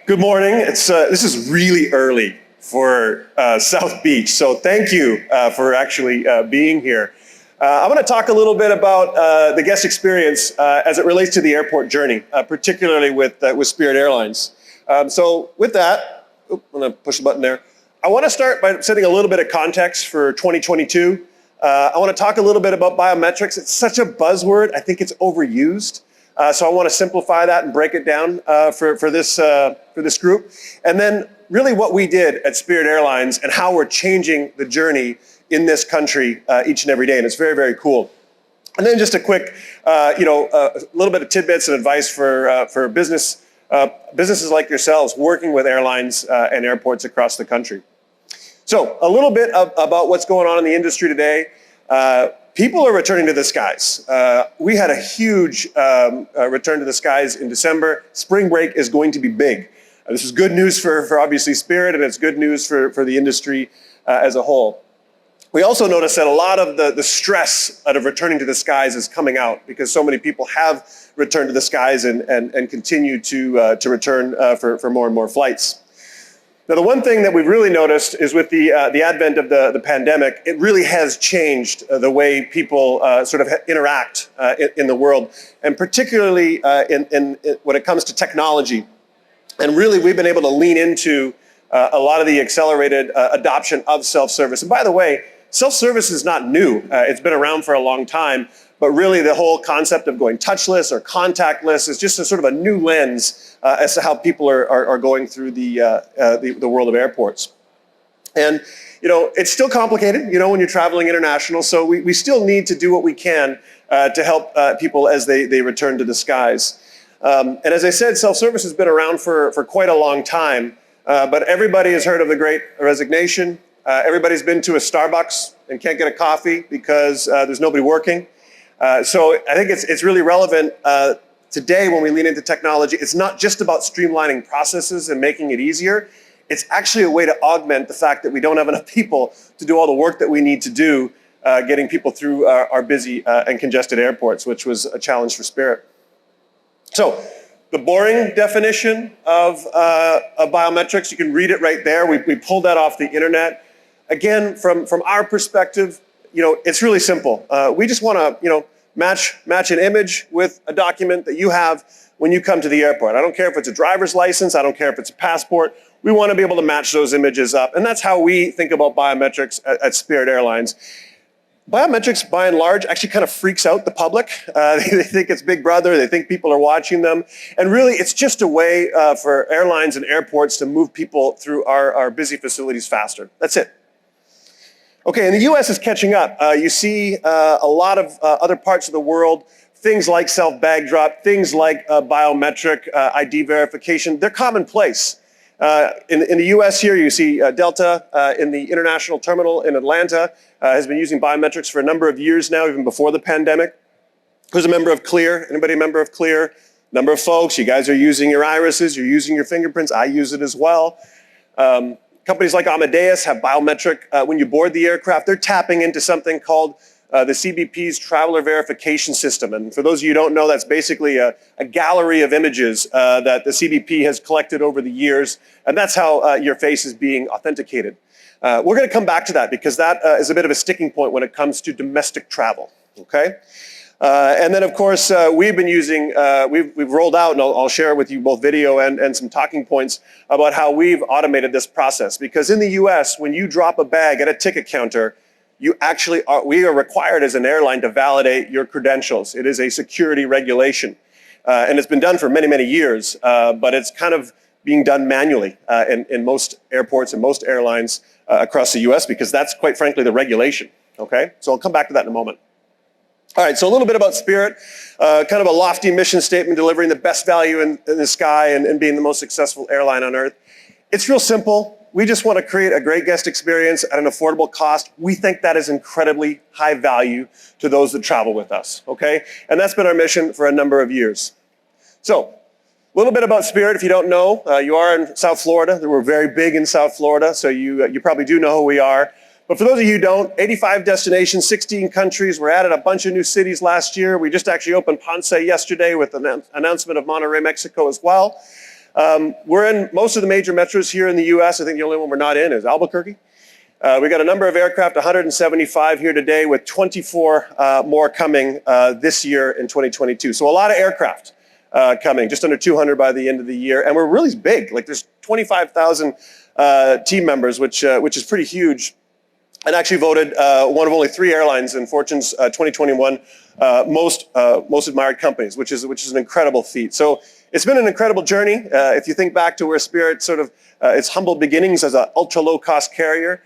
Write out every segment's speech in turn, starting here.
Good morning. This is really early for South Beach, so thank you for actually being here. I want to talk a little bit about the guest experience as it relates to the airport journey, particularly with Spirit Airlines. So with that, I'm going to push the button there. I want to start by setting a little bit of context for 2022. I want to talk a little bit about biometrics. It's such a buzzword. I think it's overused. So I want to simplify that and break it down for this group. And then really what we did at Spirit Airlines and how we're changing the journey in this country each and every day. And it's very, very cool. And then just a quick, a little bit of tidbits and advice for businesses like yourselves working with airlines and airports across the country. So a little bit about what's going on in the industry today. People are returning to the skies. We had a huge return to the skies in December. Spring break is going to be big. This is good news for obviously Spirit, and it's good news for the industry as a whole. We also noticed that a lot of the stress out of returning to the skies is coming out because so many people have returned to the skies and continue to return for more and more flights. Now, the one thing that we've really noticed is with the advent of the pandemic, it really has changed the way people sort of interact in the world, and particularly when it comes to technology. And really, we've been able to lean into a lot of the accelerated adoption of self-service. And by the way, self-service is not new. It's been around for a long time. But really, the whole concept of going touchless or contactless is just a sort of a new lens as to how people are going through the world of airports. And it's still complicated, when you're traveling international. So we still need to do what we can to help people as they return to the skies. And as I said, self-service has been around for quite a long time. But everybody has heard of the Great Resignation. Everybody's been to a Starbucks and can't get a coffee because there's nobody working. So I think it's really relevant today when we lean into technology. It's not just about streamlining processes and making it easier. It's actually a way to augment the fact that we don't have enough people to do all the work that we need to do getting people through our busy and congested airports, which was a challenge for Spirit. So the boring definition of biometrics, you can read it right there. We pulled that off the internet. Again, from our perspective, it's really simple. We just want to, match an image with a document that you have when you come to the airport. I don't care if it's a driver's license. I don't care if it's a passport. We want to be able to match those images up. And that's how we think about biometrics at Spirit Airlines. Biometrics, by and large, actually kind of freaks out the public. They think it's Big Brother. They think people are watching them. And really, it's just a way for airlines and airports to move people through our busy facilities faster. That's it. Okay, and the US is catching up. You see a lot of other parts of the world, things like self-bag drop, things like biometric ID verification, they're commonplace. In the US here, you see Delta in the international terminal in Atlanta has been using biometrics for a number of years now, even before the pandemic. Who's a member of CLEAR? Anybody a member of CLEAR? Number of folks, you guys are using your irises, you're using your fingerprints. I use it as well. Companies like Amadeus have biometric. When you board the aircraft, they're tapping into something called the CBP's Traveler Verification System. And for those of you who don't know, that's basically a gallery of images that the CBP has collected over the years. And that's how your face is being authenticated. We're going to come back to that because that is a bit of a sticking point when it comes to domestic travel. Okay? And then, of course, we've been using, we've rolled out, and I'll share with you both video and some talking points about how we've automated this process. Because in the US, when you drop a bag at a ticket counter, we are required as an airline to validate your credentials. It is a security regulation. And it's been done for many, many years, but it's kind of being done manually in most airports and most airlines across the US because that's, quite frankly, the regulation. Okay? So I'll come back to that in a moment. All right, so a little bit about Spirit, kind of a lofty mission statement, delivering the best value in the sky and being the most successful airline on earth. It's real simple. We just want to create a great guest experience at an affordable cost. We think that is incredibly high value to those that travel with us, okay? And that's been our mission for a number of years. So, a little bit about Spirit, if you don't know. You are in South Florida. We're very big in South Florida, so you probably do know who we are. But for those of you who don't, 85 destinations, 16 countries. We're added a bunch of new cities last year. We just actually opened Ponce yesterday with an announcement of Monterrey, Mexico as well. We're in most of the major metros here in the US. I think the only one we're not in is Albuquerque. We got a number of aircraft, 175 here today, with 24 more coming this year in 2022. So a lot of aircraft coming, just under 200 by the end of the year. And we're really big. Like there's 25,000 team members, which is pretty huge. And actually voted one of only 3 airlines in Fortune's 2021 most admired companies, which is an incredible feat. So it's been an incredible journey. If you think back to where Spirit sort of its humble beginnings as an ultra low cost carrier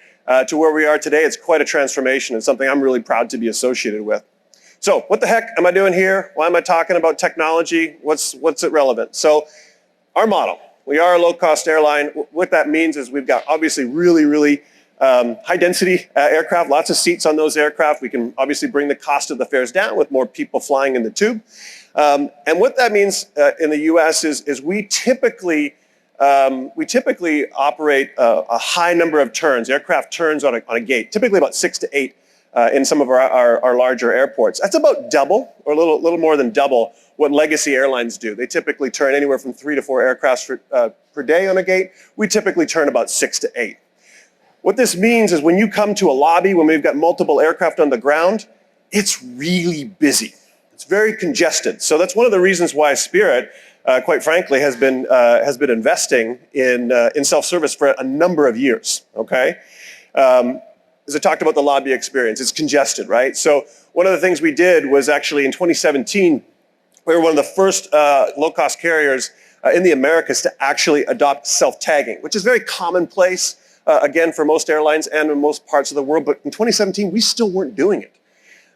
to where we are today, it's quite a transformation and something I'm really proud to be associated with. So what the heck am I doing here? Why am I talking about technology? What's it relevant? So our model, we are a low cost airline. What that means is we've got obviously really high density aircraft, lots of seats on those aircraft. We can obviously bring the cost of the fares down with more people flying in the tube. And what that means in the US is we typically operate a high number of turns, aircraft turns on a gate, typically about 6 to 8 in some of our larger airports. That's about double, or a little more than double, what legacy airlines do. They typically turn anywhere from 3 to 4 aircraft per day on a gate. We typically turn about 6 to 8. What this means is when you come to a lobby, when we've got multiple aircraft on the ground, it's really busy. It's very congested. So that's one of the reasons why Spirit, quite frankly, has been investing in self-service for a number of years, okay? As I talked about the lobby experience, it's congested, right? So one of the things we did was actually in 2017, we were one of the first low-cost carriers in the Americas to actually adopt self-tagging, which is very commonplace, again, for most airlines and in most parts of the world. But in 2017, we still weren't doing it.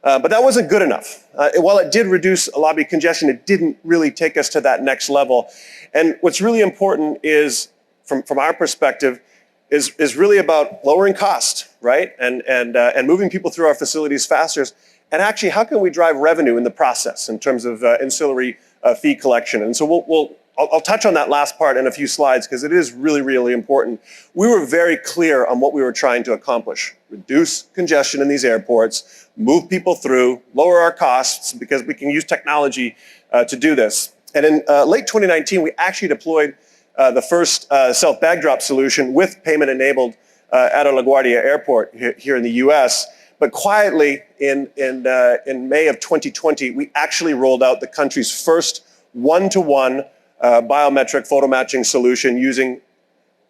But that wasn't good enough. While it did reduce lobby congestion, it didn't really take us to that next level. And what's really important is, from our perspective, is really about lowering cost, right? And moving people through our facilities faster. And actually, how can we drive revenue in the process in terms of ancillary fee collection? And so I'll touch on that last part in a few slides because it is really important. We were very clear on what we were trying to accomplish. Reduce congestion in these airports, move people through, lower our costs because we can use technology to do this. And in late 2019, we actually deployed the first self-bag drop solution with payment enabled at our LaGuardia airport here in the US. But quietly in May of 2020, we actually rolled out the country's first one-to-one biometric photo matching solution using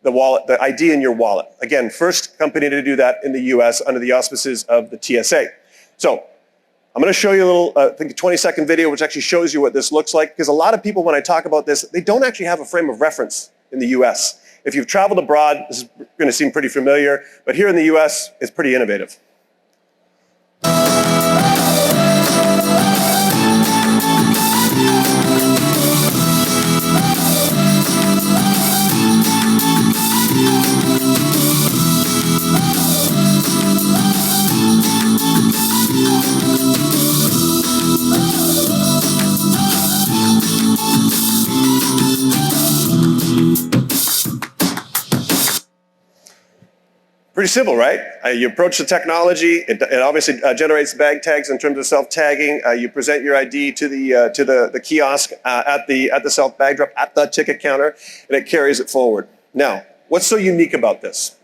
the ID in your wallet. Again, first company to do that in the US under the auspices of the TSA. So I'm going to show you a little, I think a 20-second video, which actually shows you what this looks like. Because a lot of people, when I talk about this, they don't actually have a frame of reference in the US. If you've traveled abroad, this is going to seem pretty familiar. But here in the US, it's pretty innovative. Pretty simple, right? You approach the technology. It obviously generates bag tags in terms of self-tagging. You present your ID to the kiosk at the self-bag drop at the ticket counter, and it carries it forward. Now, what's so unique about this?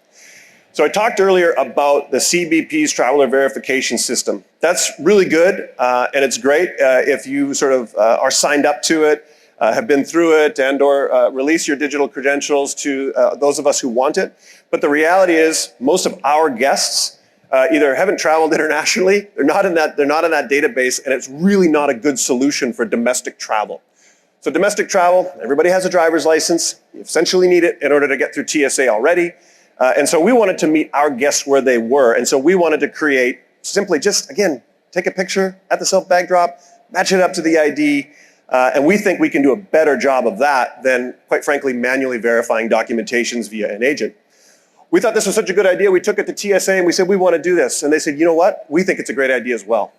So I talked earlier about the CBP's traveler verification system. That's really good, and it's great if you sort of are signed up to it, have been through it, and or release your digital credentials to those of us who want it. But the reality is most of our guests either haven't traveled internationally, they're not in that database, and it's really not a good solution for domestic travel. So domestic travel, everybody has a driver's license. You essentially need it in order to get through TSA already. And so we wanted to meet our guests where they were. And so we wanted to create simply just, again, take a picture at the self-bag drop, match it up to the ID, and we think we can do a better job of that than, quite frankly, manually verifying documentations via an agent. We thought this was such a good idea, we took it to TSA and we said, we want to do this. And they said, you know what? We think it's a great idea as well.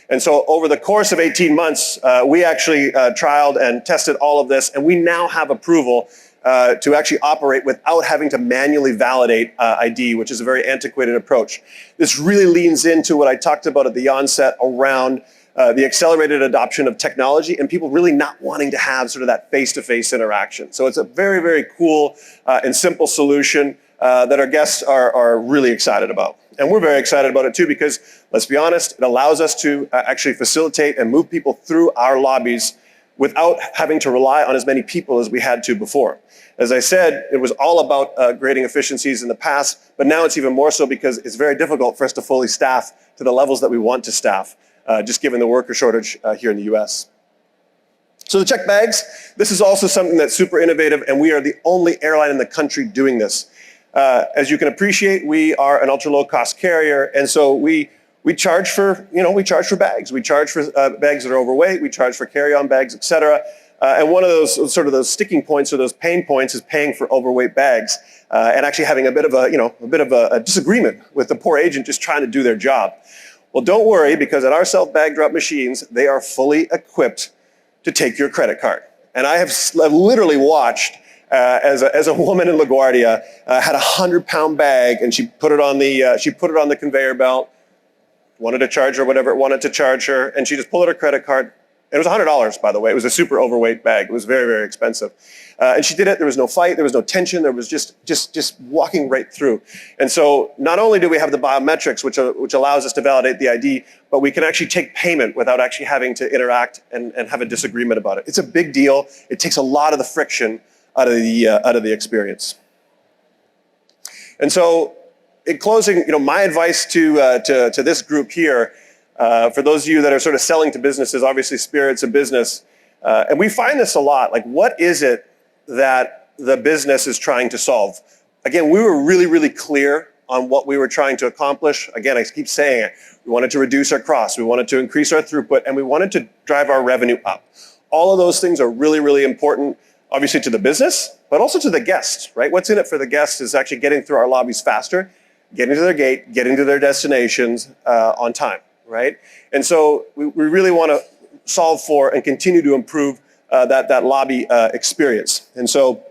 And so over the course of 18 months, we actually trialed and tested all of this, and we now have approval to actually operate without having to manually validate ID, which is a very antiquated approach. This really leans into what I talked about at the onset around the accelerated adoption of technology, and people really not wanting to have sort of that face-to-face interaction. So it's a very, very cool and simple solution that our guests are really excited about. And we're very excited about it too, because let's be honest, it allows us to actually facilitate and move people through our lobbies without having to rely on as many people as we had to before. As I said, it was all about creating efficiencies in the past, but now it's even more so because it's very difficult for us to fully staff to the levels that we want to staff, just given the worker shortage here in the US. So the check bags, this is also something that's super innovative, and we are the only airline in the country doing this. As you can appreciate, we are an ultra low cost carrier, and so we charge for, we charge for bags. We charge for bags that are overweight. We charge for carry-on bags, et cetera. And one of those sort of those sticking points or those pain points is paying for overweight bags and actually having a bit of a disagreement with the poor agent just trying to do their job. Well, don't worry, because at our self-bag drop machines, they are fully equipped to take your credit card. And I've literally watched as a woman in LaGuardia had a 100-pound bag, and she put it on the conveyor belt, wanted to charge her whatever it wanted to charge her, and she just pulled out her credit card. It was $100, by the way. It was a super overweight bag. It was very, very expensive. And she did it. There was no fight. There was no tension. There was just walking right through. And so not only do we have the biometrics, which allows us to validate the ID, but we can actually take payment without actually having to interact and have a disagreement about it. It's a big deal. It takes a lot of the friction out of the experience. And so, in closing, my advice to this group here, for those of you that are sort of selling to businesses, obviously Spirit's a business, and we find this a lot. Like, what is it that the business is trying to solve? Again, we were really, really clear on what we were trying to accomplish. Again, I keep saying it. We wanted to reduce our costs. We wanted to increase our throughput, and we wanted to drive our revenue up. All of those things are really, really important, obviously to the business, but also to the guests, right? What's in it for the guests is actually getting through our lobbies faster, getting to their gate, getting to their destinations on time, right? And so we really want to solve for and continue to improve that lobby experience. And so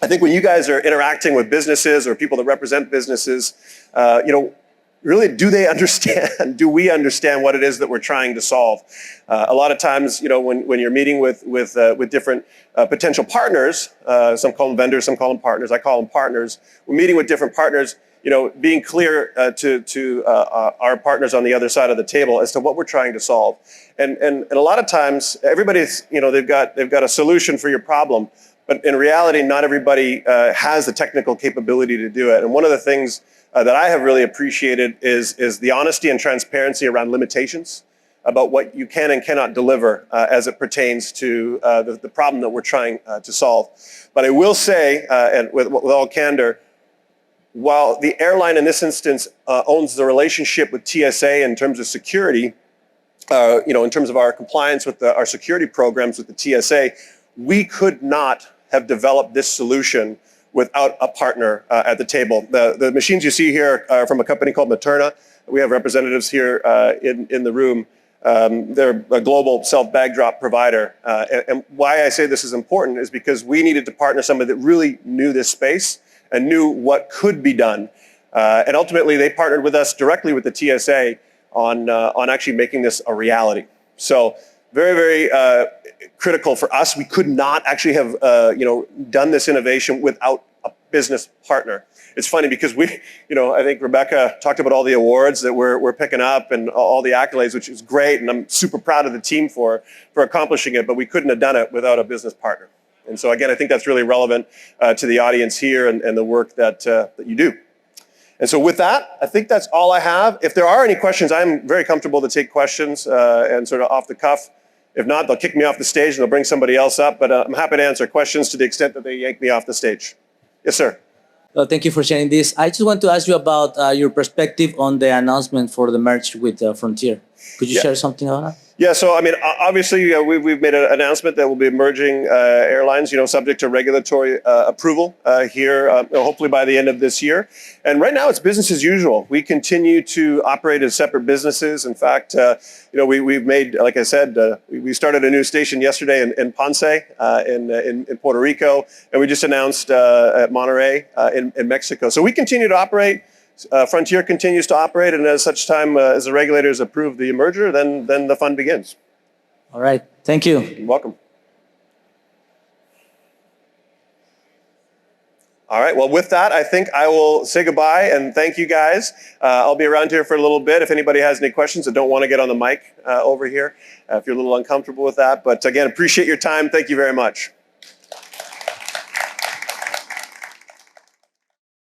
I think when you guys are interacting with businesses or people that represent businesses, really, do they understand? Do we understand what it is that we're trying to solve? A lot of times, when you're meeting with different potential partners, some call them vendors, some call them partners. I call them partners. We're meeting with different partners. Being clear to our partners on the other side of the table as to what we're trying to solve. And a lot of times, everybody's they've got a solution for your problem, but in reality, not everybody has the technical capability to do it. And one of the things that I have really appreciated is the honesty and transparency around limitations about what you can and cannot deliver as it pertains to the problem that we're trying to solve. But I will say, and with all candor, while the airline in this instance owns the relationship with TSA in terms of security, in terms of our compliance with our security programs with the TSA, we could not have developed this solution without a partner at the table. The machines you see here are from a company called Materna. We have representatives here in the room. They're a global self-bag drop provider. And why I say this is important is because we needed to partner somebody that really knew this space and knew what could be done. And ultimately, they partnered with us directly with the TSA on actually making this a reality. So very, very critical for us. We could not actually have done this innovation without a business partner. It's funny because I think Rebecca talked about all the awards that we're picking up and all the accolades, which is great, and I'm super proud of the team for accomplishing it, but we couldn't have done it without a business partner. And so again, I think that's really relevant to the audience here and the work that you do. And so with that, I think that's all I have. If there are any questions, I'm very comfortable to take questions and sort of off the cuff. If not, they'll kick me off the stage and they'll bring somebody else up, but I'm happy to answer questions to the extent that they yank me off the stage. Yes, sir. Thank you for sharing this. I just want to ask you about your perspective on the announcement for the merge with Frontier. Could you share something about that? Yeah, so I mean, obviously, we've made an announcement that we'll be merging airlines, subject to regulatory approval here, hopefully by the end of this year. And right now, it's business as usual. We continue to operate as separate businesses. In fact, we've made, like I said, we started a new station yesterday in Ponce, in Puerto Rico, and we just announced at Monterrey in Mexico. So we continue to operate Frontier continues to operate, and as such time as the regulators approve the merger, then the fun begins. All right. Thank you. You're welcome. All right, well, with that, I think I will say goodbye and thank you guys. I'll be around here for a little bit if anybody has any questions that don't want to get on the mic over here, if you're a little uncomfortable with that. But again, appreciate your time. Thank you very much.